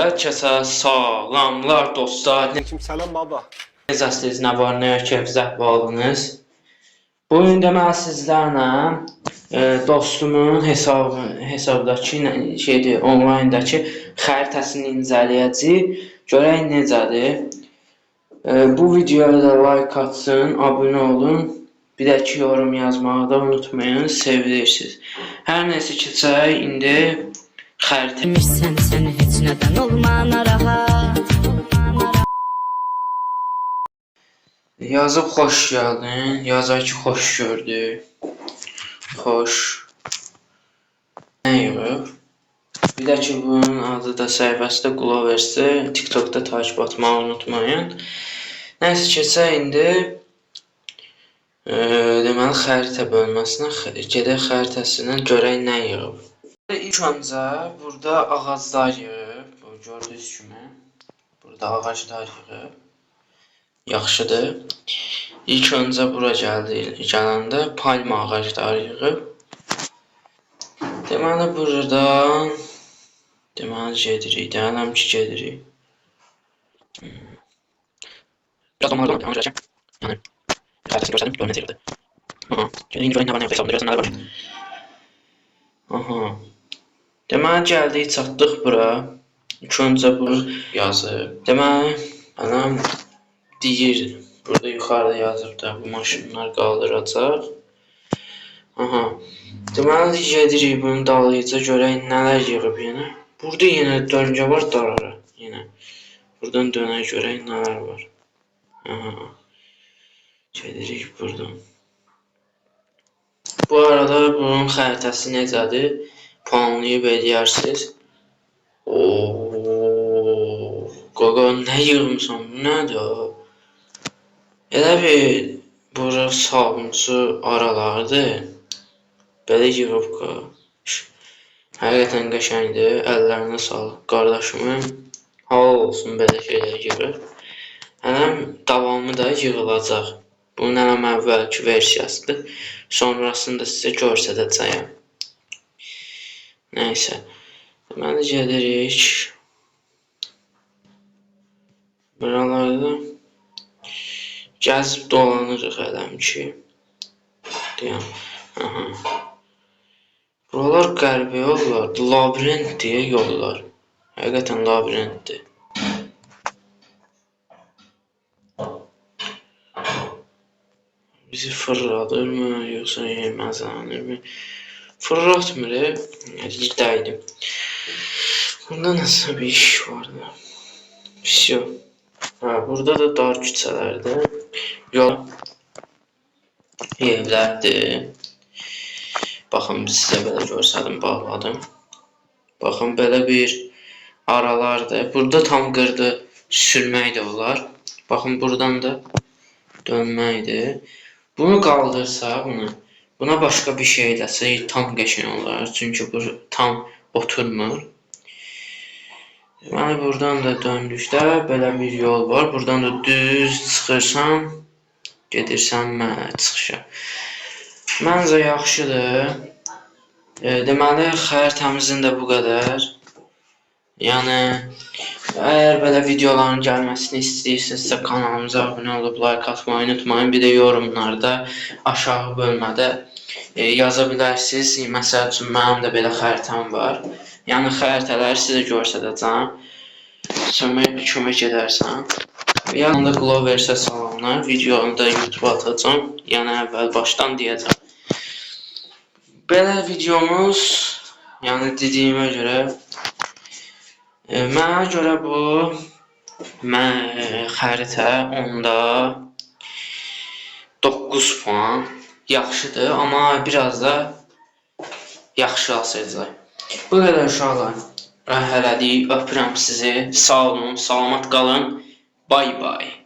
Herkese salamlar dostlar. Selam baba. Necəsiniz, nə var, nə yok, keyfinizə əhvalınız? Bugün də mən sizlərlə dostumun hesabdakı onlayndakı xəritəsini incələyəcəyik. Görək necədir. Bu videoya da like atsın, abunə olun. Bir də ki yorum yazmağı da unutmayın, sevilirsiniz. Hər nəsə keçək, indi xəritə. Sən heç nədən olma narahat. Yazıb xoş gəldin, yazar ki xoş gördük. Xoş. Nə yığıb? Bir də ki bunun adı da səhifəsi də Glovers'dir. TikTok'da takip atmağı unutmayın. Nəysə keçək indi. Deməli xəritə bölməsinə gedək xəritəsindən görək nə yığıb. İlk öncə burada ağaclar yığıb. Bu gördüyünüz kimi. Burada ağaclar yığıb. Yaxşıdır. İlk öncə bura gələndə palma ağacları yığıb. Deməli buradan gedirik. Deyələm ki gedirik. Biraz domalar var. Yəni xəritəsini göstərdim. Görünəcək yığdı. Aha. İndi görək nə var, nə yox hesabında görəsən nələr var. Aha. Deməli gəldik, çatdıq bura. İlk öncə bunu yazıb. Deməli anam deyir, burada yuxarıda yazıb da bu maşınlar qaldıracaq. Aha. Deməli gedirik bunun dalıyıca görək nələr yığıb yenə. Burada yenə döngə var darara. Yenə. Buradan dönək görək nələr var. Aha. Gedirik buradan. Bu arada bunun xəritəsi necədir? Puanlayıb eləyərsiniz. Ooo. Qaqa nə yığmışsan? Bu nədir? Elə bir bura sabunçu aralardır. Belə yığıb qaqa. Həqiqətən qəşəngdir. Əllərinə sağlıq qardaşımın. Halal olsun belə şeylər yığır. Hələm davamı da yığılacaq. Bunun hələm əvvəlki versiyasıdır. Sonrasında sizə göstərəcəyəm. Nəysə. Deməli gedirik. Buralarda gəzib dolanırıq hələm ki. Deyəm. Aha. Buralar qəribə yollar. Labirint deyə yollar. Həqiqətən labirintdir. Bizi fırladırmı, yoxsa yeməzənirmi? Fırlatmır, dəydim. Burada nəsə bir iş vardı. Visyo. Burada da dar küçələrdir. Yol evlərdir. Baxın, sizə belə görsədim, bağladım. Baxın, belə bir aralardır. Burada tam qırdı sürmək də olar. Baxın, buradan da dönməkdir. Bunu qaldırsa, buna başqa bir şey eləsə tam qəşəng olar. Çünki bu tam oturmur. Deməli, buradan da döndükdə belə bir yol var. Buradan da düz çıxırsan, gedirsən çıxışa. Məncə yaxşıdır. Deməli, xəritəmizin də bu qədər. Yəni, əgər belə videoların gəlməsini istəyirsinizsə kanalımıza abunə olub like atmayı unutmayın. Bir də yorumlarda aşağı bölmədə yaza bilərsiniz. Məsəl üçün mənim də belə xəritəm var. Yəni xəritələri sizə göstərəcəm. Kömək edərsən. Yanında Glovers'ə salamlar. Videonu da YouTube'a atacağım. Yəni əvvəl başdan deyəcəm. Belə videomuz, yəni dediyimə görə, mənə görə bu xəritə onda 9 puan yaxşıdır, amma biraz da yaxşı asacaq. Bu qədər uşaqlar. Hələlik öpürəm sizi. Sağ olun, salamat qalın. Bay bay.